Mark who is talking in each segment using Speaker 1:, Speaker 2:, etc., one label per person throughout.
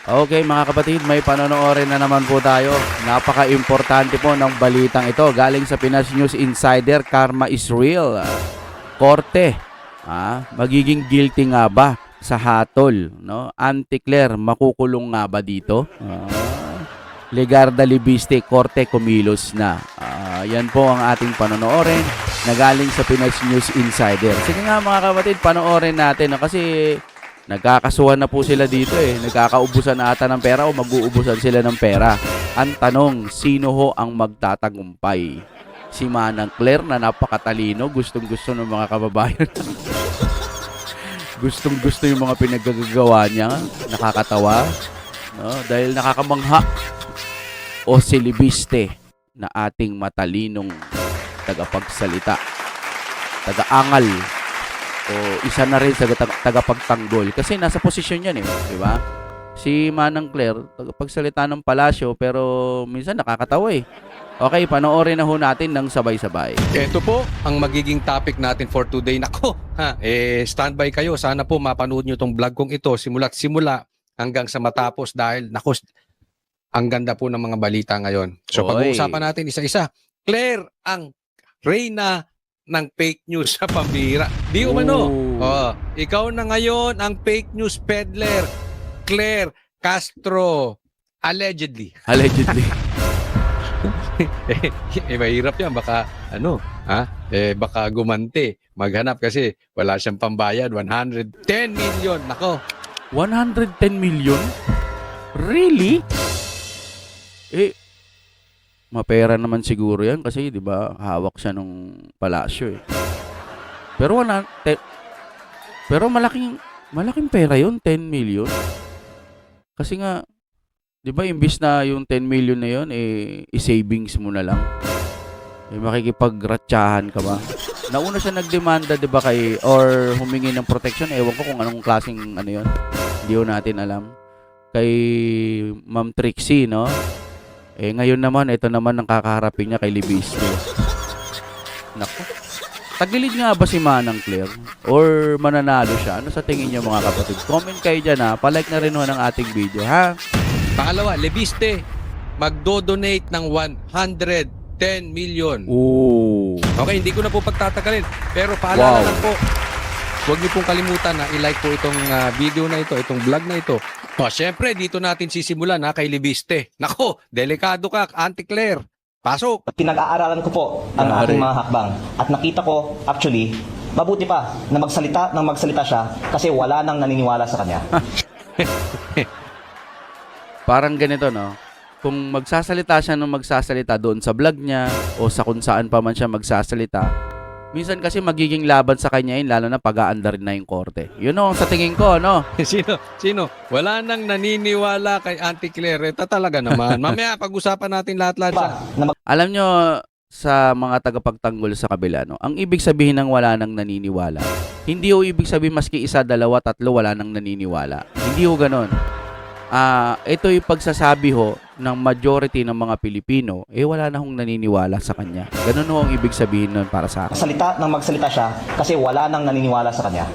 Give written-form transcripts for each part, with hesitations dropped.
Speaker 1: Okay mga kapatid, may panonoorin na naman po tayo. Napaka-importante po ng balitang ito. Galing sa Pinas News Insider, Karma is real. Korte, magiging guilty nga ba sa hatol? No? Auntie Claire, makukulong nga ba dito? Legarda Libiste, Korte kumilos na. Yan po ang ating panonoorin na galing sa Pinas News Insider. Sige nga mga kapatid, panoorin natin. Kasi nagkakasuhan na po sila dito Nagkakaubusan na ata ng pera o mag-uubusan sila ng pera. Ang tanong, sino ho ang magtatagumpay? Si Manang Claire na napakatalino, gustong-gusto ng mga kababayan. Gustong-gusto yung mga pinaggagawa niya. Nakakatawa. No? Dahil nakakamangha. O si Libiste na ating matalinong tagapagsalita. Taga-angal. O isa na rin sa tagapagtanggol. Kasi nasa posisyon yan di ba? Si Manang Claire, tagapagsalita ng palasyo, pero minsan nakakatawa Okay, panoorin na ho natin ng sabay-sabay.
Speaker 2: Ito po ang magiging topic natin for today. Nako, standby kayo. Sana po mapanood nyo itong vlog kong ito simula't simula hanggang sa matapos dahil nako, ang ganda po ng mga balita ngayon. So pag-uusapan natin isa-isa. Claire, ang reyna ng fake news sa pambihira. Di umano. Ikaw na ngayon ang fake news peddler. Claire Castro. Allegedly.
Speaker 1: Allegedly.
Speaker 2: Mahirap yan. Baka, baka gumante. Maghanap kasi wala siyang pambayad. 110 million. Nako.
Speaker 1: 110 million? Really? Mapera naman siguro yan kasi 'di ba hawak siya nung palasyo Pero pero malaking pera 'yon, 10 million. Kasi nga 'di ba imbis na yung 10 million na 'yon i-savings mo na lang. Makikipagratsahan ka ba? Nauna siya nagdemanda 'di ba or humingi ng protection, ewan ko kung anong klaseng 'yon. Hindi ko natin alam. Kay Ma'am Trixie, no? Ngayon naman, ito naman ang kakaharapin niya kay Libiste. Naku. Tagilid nga ba si Manang Claire? Or mananalo siya? Ano sa tingin niyo mga kapatid? Comment kayo dyan Palike na rin ho ng ating video, ha?
Speaker 2: Pangalawa, Libiste, magdo-donate ng 110 million.
Speaker 1: Ooh.
Speaker 2: Okay, hindi ko na po pagtatagalin. Pero paalala lang po, huwag niyo pong kalimutan na i-like po itong video na ito, itong vlog na ito. Siyempre, dito natin sisimulan kay Libiste. Nako, delikado ka, Auntie Claire. Pasok.
Speaker 3: Pinag-aaralan ko po ang aking mga hakbang. At nakita ko, actually, mabuti pa na magsalita siya kasi wala nang naniniwala sa kanya.
Speaker 1: Parang ganito, no? Kung magsasalita siya nung magsasalita doon sa vlog niya o sa kung saan pa man siya magsasalita, minsan kasi magiging laban sa kanya lalo na pag-aandarin na yung korte. Yun ang sa tingin ko, no?
Speaker 2: Sino? Wala nang naniniwala kay Auntie Claire. Talaga naman. Mamaya pag-usapan natin lahat-lahat siya.
Speaker 1: Alam nyo, sa mga tagapagtanggol sa kabila, no? Ang ibig sabihin ng wala nang naniniwala, hindi ho ibig sabihin maski isa, dalawa, tatlo, wala nang naniniwala. Hindi ho ganon. Ito yung pagsasabi ho ng majority ng mga Pilipino, wala na hong naniniwala sa kanya. Ganun ho ang ibig sabihin nun para sa akin.
Speaker 3: Magsalita siya kasi wala nang naniniwala sa kanya.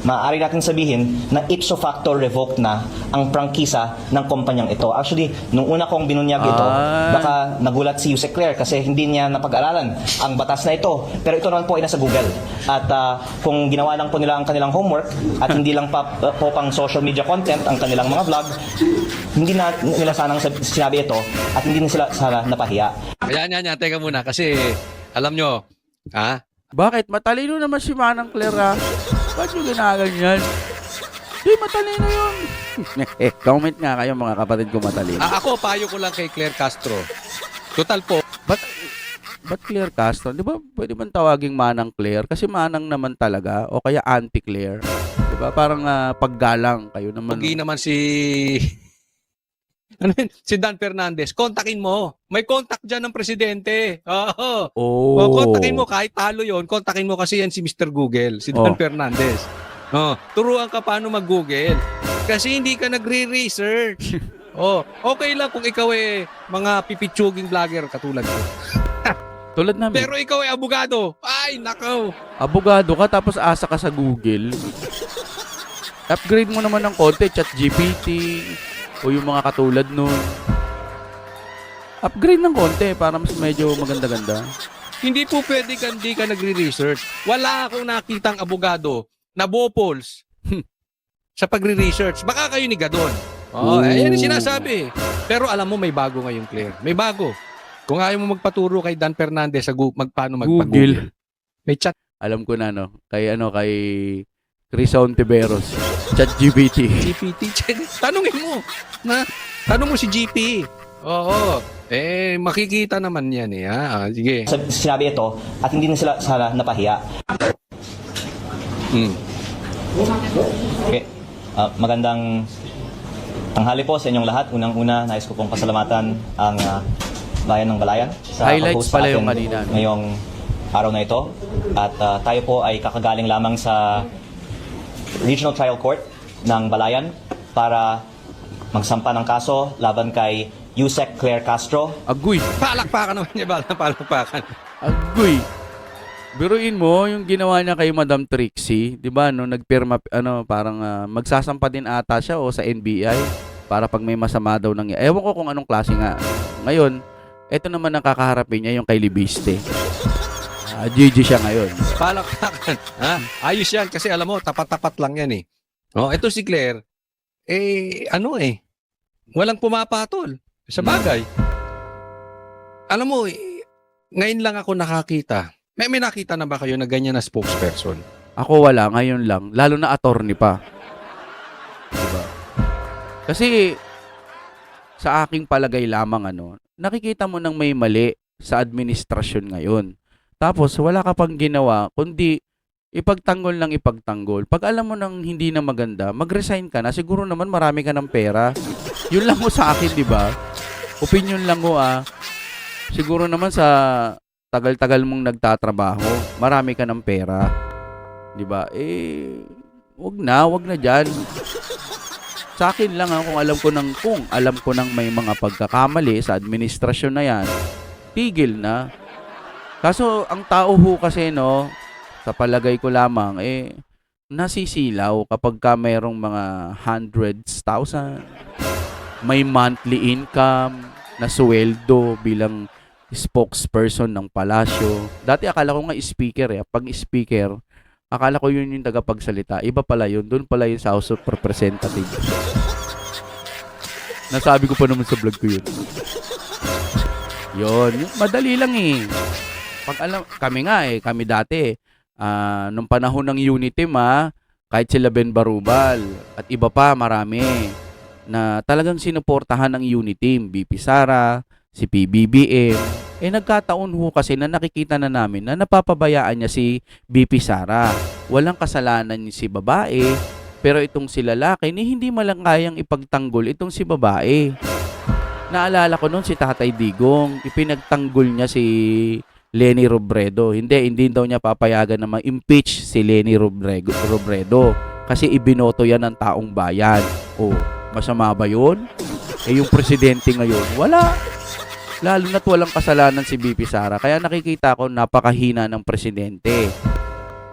Speaker 3: Maaari natin sabihin na ipso facto revoked na ang prangkisa ng kumpanyang ito. Actually, nung una kong binunyag ito, baka nagulat si Yusek Claire kasi hindi niya napag-aralan ang batas na ito. Pero ito naman po ay nasa Google. At kung ginawa lang po nila ang kanilang homework at hindi lang po pang social media content ang kanilang mga vlog, hindi na nila sanang sinabi ito at hindi na sila sana napahiya.
Speaker 2: Yan. Teka muna kasi alam nyo,
Speaker 1: Bakit? Matalino naman si Manang Claire, Ba't yung ginaganyan? Di, matalino yun. Comment nga kayo mga kapatid ko matalino.
Speaker 2: Ako, payo ko lang kay Claire Castro. Total po.
Speaker 1: Ba't Claire Castro? Di ba pwede bang tawaging Manang Claire? Kasi Manang naman talaga. O kaya Auntie Claire. Di ba? Parang paggalang kayo naman.
Speaker 2: Pugi naman si Dan Fernandez. Kontakin mo. May contact dyan ng presidente. Kontakin mo. Kahit talo yon, kontakin mo kasi yan si Mr. Google. Si Dan Fernandez. Turuan ka paano mag-Google. Kasi hindi ka nagre-research. Okay lang kung ikaw mga pipitsuging vlogger katulad ko.
Speaker 1: Tulad namin.
Speaker 2: Pero ikaw abogado. Ay, nakaw.
Speaker 1: Abogado ka tapos asa ka sa Google. Upgrade mo naman ng konti, ChatGPT, O yung mga katulad nun. Upgrade ng konti para mas medyo maganda-ganda.
Speaker 2: Hindi po pwede hindi ka nagre-research. Wala akong nakitang abogado na bopols sa pagre-research. Baka kayo ni Gadon. Oo, yan yung sinasabi. Pero alam mo, may bago ngayon, Claire. May bago. Kung ayaw mo magpaturo kay Dan Fernandez sa paano magpag-Google. May chat.
Speaker 1: Alam ko na, no? Kay Chris Ontiveros. ChatGPT.
Speaker 2: GPT. Tanungin mo. Tanong mo si GP. Oo. Makikita naman yan eh. Ha? Sige.
Speaker 3: Sinabi ito at hindi na sila sana napahiya. Okay. Magandang tanghali po sa inyong lahat. Unang-una, nais ko pong pasalamatan ang Bayan ng Balayan sa
Speaker 1: Highlights
Speaker 3: pag-host
Speaker 1: pala
Speaker 3: sa
Speaker 1: yung
Speaker 3: atin
Speaker 1: kanina, no?
Speaker 3: ngayong araw na ito. At tayo po ay kakagaling lamang sa Regional Trial Court ng Balayan para magsampa ng kaso laban kay Yusek Claire Castro.
Speaker 1: Agoy.
Speaker 2: Palakpakan naman niya. Palakpakan.
Speaker 1: Agoy. Biruin mo yung ginawa niya kay Madam Trixie, 'di ba? No, nagpirma parang magsasampa din ata siya o sa NBI para pag may masama daw nang ewan ko kung anong klase nga. Ngayon, eto naman ang kakaharapin niya yung kay Libiste. GG siya ngayon.
Speaker 2: Palakpakan. Ayos yan kasi alam mo, tapat-tapat lang yan eh. Ito si Claire, walang pumapatol sa bagay. Alam mo, ngayon lang ako nakakita. May nakita na ba kayo na ganyan na spokesperson?
Speaker 1: Ako wala, ngayon lang. Lalo na attorney pa. Diba? Kasi, sa aking palagay lamang, nakikita mo nang may mali sa administrasyon ngayon. Tapos, wala ka pang ginawa, kundi ipagtanggol ng ipagtanggol. Pag alam mo nang hindi na maganda, mag-resign ka na. Siguro naman marami ka ng pera. Yun lang mo sa akin, di ba? Opinion lang mo, Siguro naman sa tagal-tagal mong nagtatrabaho, marami ka ng pera. 'Di ba? Wag na diyan. Sa akin lang kung alam ko nang may mga pagkakamali sa administrasyon na 'yan, tigil na. Kaso ang tao ho kasi sa palagay ko lamang nasisilaw kapag ka mayroong mga hundreds thousand, may monthly income na sweldo bilang spokesperson ng palasyo. Dati akala ko nga speaker Pag speaker, akala ko yun yung tagapagsalita. Iba pala yun. Doon pala yun sa House of Representatives. Nasabi ko pa naman sa vlog ko yun. Yun. Madali lang eh. Kami dati, nung panahon ng Uniteam kahit sila Ben Barubal at iba pa marami na talagang sinuportahan ng Uniteam. BP Sara, si PBBM. Nagkataon ho kasi na nakikita na namin na napapabayaan niya si BP Sara. Walang kasalanan si babae, pero itong si lalaki hindi malang kayang ipagtanggol itong si babae. Naalala ko noon si Tatay Digong, ipinagtanggol niya si Leni Robredo. Hindi daw niya papayagan na ma-impeach si Leni Robredo kasi ibinoto yan ng taong bayan. Masama ba yun? Yung presidente ngayon, wala. Lalo na't walang kasalanan si BP Sara. Kaya nakikita ko napakahina ng presidente.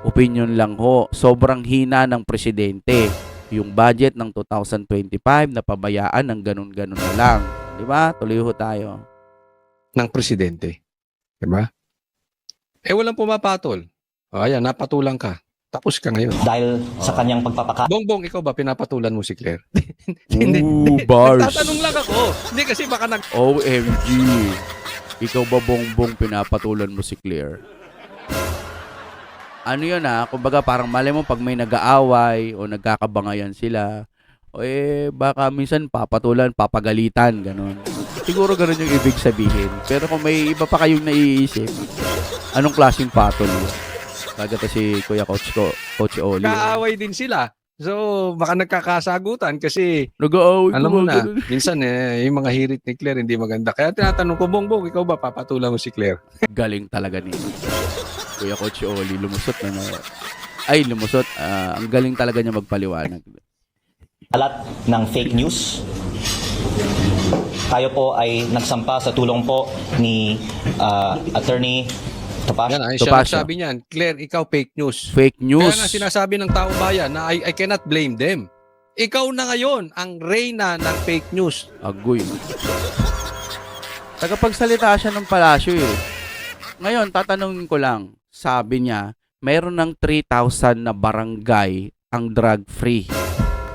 Speaker 1: Opinion lang ho. Sobrang hina ng presidente. Yung budget ng 2025 napabayaan ng ganun-ganun na lang. Di ba? Tuloy ho tayo.
Speaker 2: Ng presidente. Di ba? Walang pumapatol. Ayan, napatulang ka. Tapos ka ngayon.
Speaker 3: Dahil sa kanyang pagpapaka
Speaker 2: Bongbong, ikaw ba pinapatulan mo si Claire?
Speaker 1: Bars.
Speaker 2: Nagtatanong lang ako. Hindi kasi baka
Speaker 1: OMG. Ikaw ba, Bongbong, pinapatulan mo si Claire? Ano yun kumbaga parang mali mo pag may nag-aaway o nagkakabangayan sila, baka minsan papatulan, papagalitan, ganun. Siguro ganun yung ibig sabihin. Pero kung may iba pa kayong naiisip, anong klaseng patol yun? Kagata si Kuya Coach Oli.
Speaker 2: kaaway din sila. So, baka nagkakasagutan kasi
Speaker 1: Nag-aaway
Speaker 2: alam mo na,
Speaker 1: ganun.
Speaker 2: minsan yung mga hirit ni Claire hindi maganda. Kaya tinatanong ko, Bongbong, ikaw ba papatulan mo si Claire?
Speaker 1: Galing talaga ni Kuya Coach Oli. Lumusot. Ang galing talaga niya magpaliwanag.
Speaker 3: alat ng fake news. Tayo po ay nagsampa sa tulong po ni Attorney Topacio.
Speaker 2: Yan, siya
Speaker 1: Topacio.
Speaker 2: nagsabi niyan, Claire, ikaw fake news.
Speaker 1: Fake news.
Speaker 2: Kaya nga sinasabi ng taong bayan na I cannot blame them. Ikaw na ngayon ang reyna ng fake news.
Speaker 1: Agoy. Tagapagsalita siya ng palasyo eh. Ngayon, tatanungin ko lang. Sabi niya, mayroon ng 3,000 na barangay ang drug-free.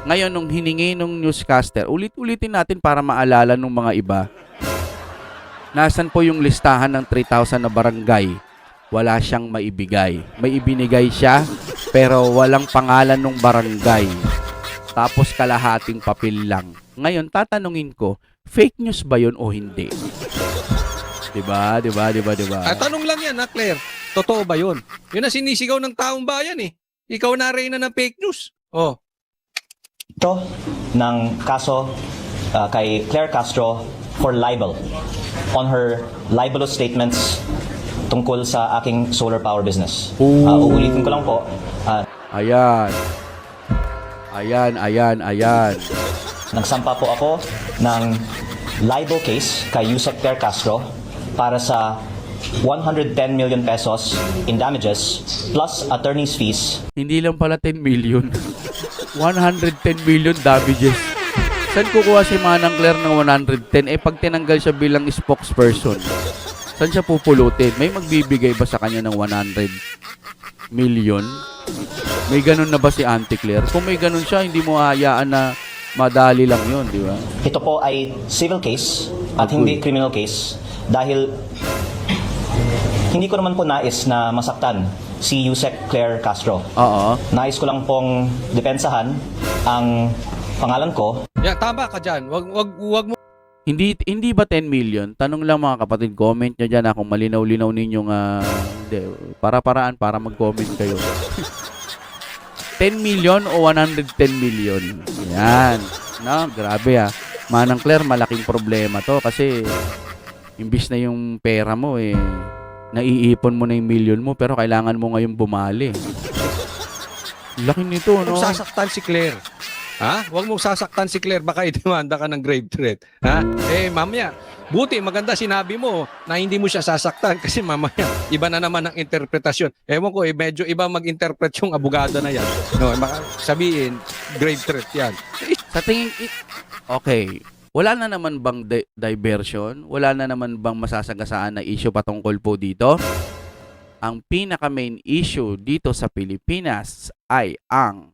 Speaker 1: Ngayon, nung hiningi nung newscaster, ulit-ulitin natin para maalala ng mga iba. Nasaan po yung listahan ng 3,000 na barangay? Wala siyang maibigay. May ibinigay siya, pero walang pangalan ng barangay. Tapos kalahating papel lang. Ngayon, tatanungin ko, fake news ba yun o hindi? Diba?
Speaker 2: Tanong lang yan, ha, Claire. Totoo ba yun? Yun ang sinisigaw ng taong bayan eh. Ikaw na reyna ng fake news. Oh.
Speaker 3: Ito ng kaso kay Claire Castro for libel on her libelous statements tungkol sa aking solar power business. Uulitin ko lang po.
Speaker 1: Ayan.
Speaker 3: Nagsampa po ako ng libel case kay Yusek Claire Castro para sa 110 million pesos in damages plus attorney's fees.
Speaker 1: Hindi lang pala 10 million. 110 million damages. Saan kukuha si Manang Claire ng 110? Eh pag tinanggal siya bilang spokesperson, saan siya pupulutin? May magbibigay ba sa kanya ng 100 million? May ganun na ba si Auntie Claire? Kung may ganun siya, hindi mo hayaan na madali lang yun, di ba?
Speaker 3: Ito po ay civil case at hindi criminal case dahil hindi ko naman po nais na masaktan si Yusek Claire Castro.
Speaker 1: Oo.
Speaker 3: Nais ko lang pong depensahan ang pangalan ko.
Speaker 2: Yeah, tama ka dyan. Wag mo.
Speaker 1: Hindi ba 10 million? Tanong lang mga kapatid, comment nyo dyan kung malinaw-linaw ninyong para-paraan para mag-comment kayo. 10 million o 110 million? Yan. No, grabe Manang Claire, malaking problema to kasi imbis na yung pera mo naiipon mo na yung million mo pero kailangan mo ngayon bumali. Laki nito, no?
Speaker 2: Huwag sasaktan si Claire. Ha? Huwag mong sasaktan si Claire. Baka idemanda ka ng grave threat. Ha? Mamaya, buti, maganda sinabi mo na hindi mo siya sasaktan kasi mamaya, iba na naman ang interpretasyon. Ewan ko, medyo iba mag-interpret yung abogado na yan. No, sabihin, grave threat yan.
Speaker 1: Sa tingin, okay, wala na naman bang diversion? Wala na naman bang masasagasaan na issue patungkol po dito? Ang pinaka main issue dito sa Pilipinas ay ang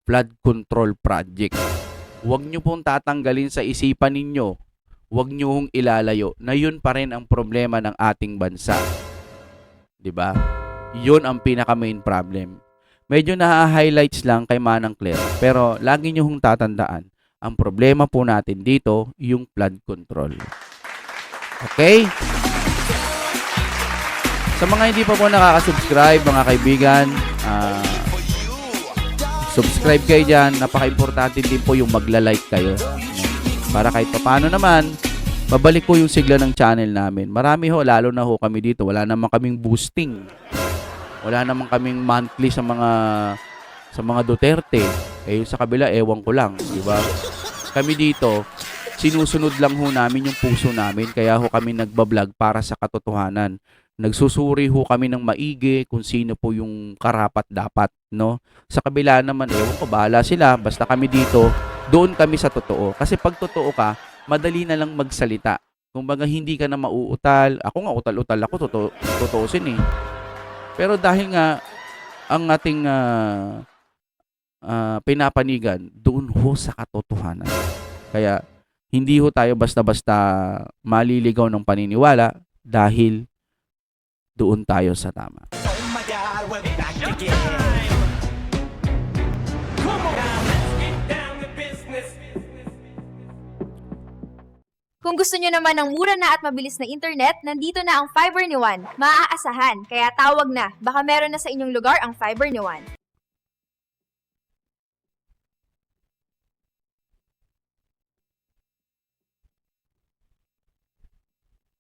Speaker 1: flood control project. Huwag nyo pong tatanggalin sa isipan ninyo. Huwag nyo hong ilalayo na yun pa rin ang problema ng ating bansa. 'Di ba? Yun ang pinaka main problem. Medyo na-highlights lang kay Manang Claire, pero lagi nyo hong tatandaan, ang problema po natin dito, yung flood control. Okay? Sa mga hindi pa po nakaka-subscribe, mga kaibigan, subscribe kayo dyan. Napaka-importante din po yung magla-like kayo. Para kahit paano naman, babalik po yung sigla ng channel namin. Marami lalo na kami dito. Wala naman kaming boosting. Wala naman kaming monthly sa mga Duterte. Yung sa kabila, ewan ko lang, di ba? Kami dito, sinusunod lang namin yung puso namin, kaya kami nagbablog para sa katotohanan. Nagsusuri kami ng maigi kung sino po yung karapat dapat, no? Sa kabila naman, ewan ko, bahala sila. Basta kami dito, doon kami sa totoo. Kasi pag totoo ka, madali na lang magsalita. Kumbaga, hindi ka na mauutal. Ako nga, utal-utal ako, totoosin eh. Pero dahil nga, ang ating pinapanigan doon sa katotohanan. Kaya hindi tayo basta-basta maliligaw ng paniniwala dahil doon tayo sa tama.
Speaker 4: Oh my God, we'll be back again.
Speaker 5: Kung gusto nyo naman ng mura na at mabilis na internet, nandito na ang Fiber ni Juan. Maaasahan, kaya tawag na. Baka meron na sa inyong lugar ang Fiber ni Juan.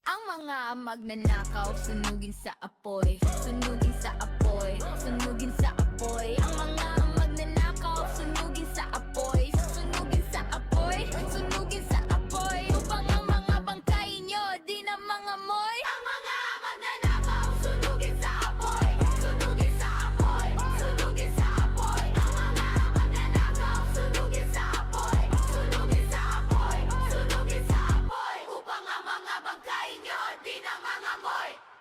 Speaker 6: Ang mga magnanakaw, sunugin sa apoy, sunugin sa apoy, sunugin sa apoy. Ang mga magnanakaw, sunugin sa apoy, sunugin sa apoy, sunugin sa apoy. Upang ang mga bangkay nyo, di na mga moy. Ang mga magnanakaw, sunugin sa apoy, sunugin sa apoy, sunugin sa apoy. Ang mga magnanakaw, sunugin sa mga bangkay nyo, di na mga moy.